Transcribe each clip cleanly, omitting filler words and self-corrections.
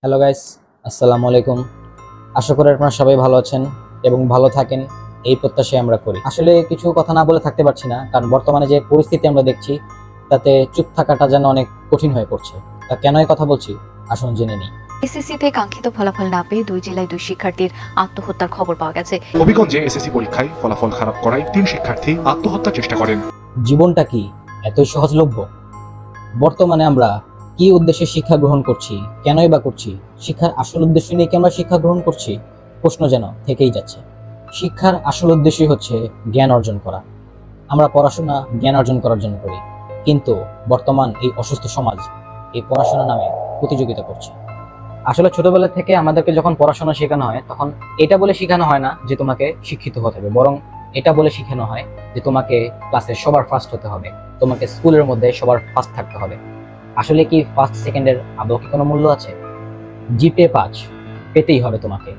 Hello guys, আসসালামু আলাইকুম। আশা করি আপনারা সবাই ভালো আছেন এবং ভালো থাকেন, এই প্রত্যাশায় আমরা করি। আসলে কিছু কথা না বলে থাকতে পারছি না, কারণ বর্তমানে যে পরিস্থিতি আমরা দেখছি তাতে চুপ থাকাটা যেন অনেক কঠিন হয়ে পড়ছে। তা কেন এই কথা বলছি, আসুন জেনে নিই। এসএসসিতে কাঙ্ক্ষিত ফলাফল না পেয়ে 2 জেলায় 2 শিক্ষার্থীর আত্মহত্যার খবর পাওয়া গেছে। হবিগঞ্জে এসএসসি পরীক্ষায় ফলাফল খারাপ করায় 3 শিক্ষার্থী আত্মহত্যার চেষ্টা করেন। জীবনটা কি এতই সহজলভ্য? বর্তমানে আমরা কি উদ্দেশ্যে শিক্ষা গ্রহণ করছি, কেনই বা করছি? শিক্ষার আসল উদ্দেশ্য নিয়ে কি আমরা শিক্ষা গ্রহণ করছি? প্রশ্ন যেন থেকেই যাচ্ছে। শিক্ষার আসল উদ্দেশ্যই হচ্ছে জ্ঞান অর্জন করা। আমরা পড়াশোনা জ্ঞান অর্জন করার জন্য করি, কিন্তু বর্তমান এই অসুস্থ সমাজ এই পড়াশোনা নামে প্রতিযোগিতা করছে। আসলে ছোটবেলা থেকে আমাদেরকে যখন পড়াশোনা শেখানো হয়, তখন এটা বলে শেখানো হয় না যে তোমাকে শিক্ষিত হতে হবে, বরং এটা বলে শেখানো হয় যে তোমাকে ক্লাসে সবার ফার্স্ট হতে হবে, তোমাকে স্কুলের মধ্যে সবার ফার্স্ট থাকতে হবে। আসলে কি ফার্স্ট সেকেন্ডের আদৌ কি কোনো মূল্য আছে? জিপে 5 পেতেই হবে তোমাকে,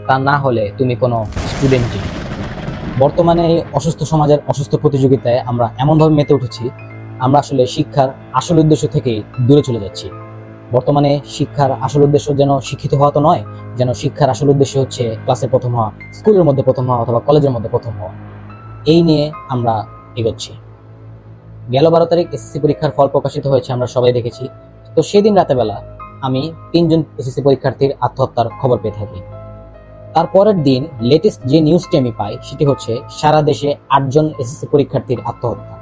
তা না হলে তুমি কোনো স্টুডেন্টই। বর্তমানে এই অসুস্থ সমাজের অসুস্থ প্রতিযোগিতায় আমরা এমনভাবে মেতে উঠেছি, আমরা আসলে শিক্ষার আসল উদ্দেশ্য থেকেই দূরে চলে যাচ্ছি। বর্তমানে শিক্ষার আসল উদ্দেশ্য যেন শিক্ষিত হওয়া তো নয়, যেন শিক্ষার আসল উদ্দেশ্য হচ্ছে ক্লাসে প্রথম হওয়া, স্কুলের মধ্যে প্রথম হওয়া অথবা কলেজের মধ্যে প্রথম হওয়া। এই নিয়ে আমরা এগোচ্ছি। গেল 12 তারিখ এসএসসি পরীক্ষার ফল প্রকাশিত হয়েছে, আমরা সবাই দেখেছি। তো সেদিন রাতে বেলা আমি 3 জন এসএসসি পরীক্ষার্থীর আত্মহত্যার খবর পেয়ে থাকি। তারপরের দিন লেটেস্ট যে নিউজটি আমি পাই সেটি হচ্ছে সারা দেশে 8 জন এসএসসি পরীক্ষার্থীর আত্মহত্যা।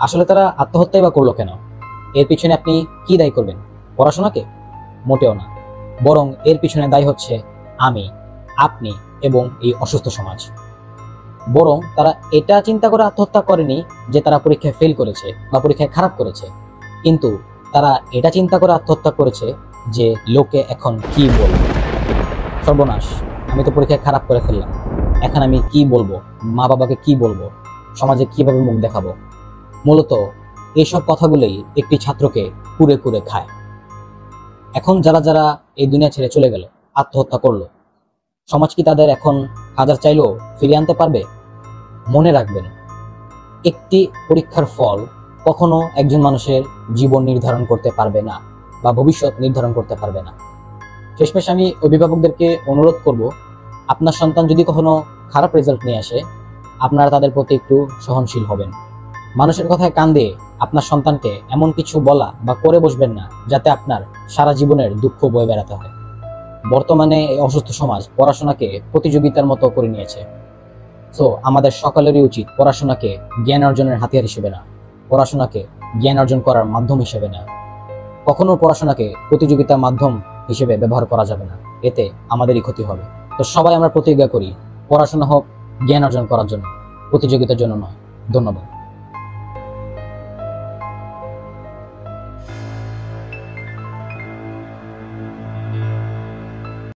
আসলে তারা আত্মহত্যাই বা করলো কেন? এর পিছনে আপনি কি দায়ী করবেন? পড়াশোনাকে? মোটেও না, বরং এর পিছনে দায়ী হচ্ছে আমি, আপনি এবং এই অসুস্থ সমাজ। বরং তারা এটা চিন্তা করে আত্মহত্যা করেনি যে তারা পরীক্ষায় ফেল করেছে বা পরীক্ষায় খারাপ করেছে, কিন্তু তারা এটা চিন্তা করে আত্মহত্যা করেছে যে লোকে এখন কি বলবে। সর্বনাশ, আমি তো পরীক্ষায় খারাপ করে ফেললাম, এখন আমি কি বলবো, মা বাবাকে কি বলবো, সমাজে কিভাবে মুখ দেখাবো। মূলত এইসব কথাগুলোই একটি ছাত্রকে কুরে কুরে খায়। এখন যারা যারা এই দুনিয়া ছেড়ে চলে গেল, আত্মহত্যা করলো, সমাজ কি তাদের এখন হাজার চাইলেও ফিরিয়ে আনতে পারবে? মনে রাখবেন, একটি পরীক্ষার ফল কখনো একজন মানুষের জীবন নির্ধারণ করতে পারবে না বা ভবিষ্যৎ নির্ধারণ করতে পারবে না। শেষমেশ আমি অভিভাবকদেরকে অনুরোধ করব, আপনার সন্তান যদি কখনো খারাপ রেজাল্ট নিয়ে আসে, আপনারা তাদের প্রতি একটু সহনশীল হবেন। মানুষের কথায় কান দিয়ে আপনার সন্তানকে এমন কিছু বলা বা করে বসবেন না যাতে আপনার সারা জীবনের দুঃখ বয়ে বেড়াতে হয়। বর্তমানে এই অসুস্থ সমাজ পড়াশোনাকে প্রতিযোগিতার মতো করে নিয়েছে। সো আমাদের সকলেরই উচিত পড়াশোনাকে জ্ঞান অর্জনের হাতিয়ার হিসেবে না, পড়াশোনাকে জ্ঞান অর্জন করার মাধ্যম হিসেবে না। কখনো পড়াশোনাকে প্রতিযোগিতার মাধ্যম হিসেবে ব্যবহার করা যাবে না, এতে আমাদেরই ক্ষতি হবে। তো সবাই আমরা প্রতিজ্ঞা করি, পড়াশোনা হোক জ্ঞান অর্জন করার জন্য, প্রতিযোগিতার জন্য নয়। ধন্যবাদ।